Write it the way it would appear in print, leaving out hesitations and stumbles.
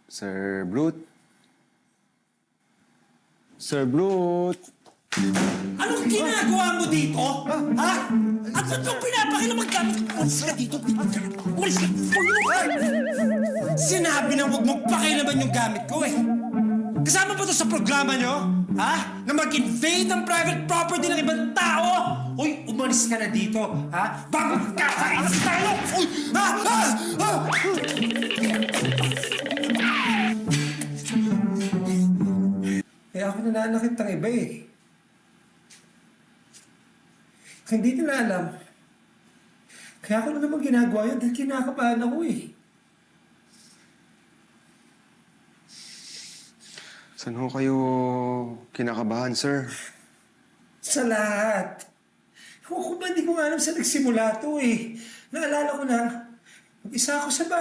Sir Brute? Sir Brute? Anong ginagawa mo dito? Ha? At ba't mo pinapakilamang gamit? Umalis ka dito. Umalis ka. Sinabi na huwag mong pakilaman yung gamit ko eh. Kasama ba to sa programa nyo? Ha? Na mag-invade ng private property ng ibang tao? Uy, umalis ka na dito. Ha? Bago magkakainis tayo! Uy! Ha? Ha? Ha? Kaya ako nananakit ng iba eh. Hindi nila alam. Kaya ako na naman ginagawa yun dahil kinakabahan ako eh. Saan ho kayo kinakabahan, sir? Sa lahat. Ako ba hindi ko nga alam sa nagsimula to eh. Naalala ko na, mag-isa ako sa bahay.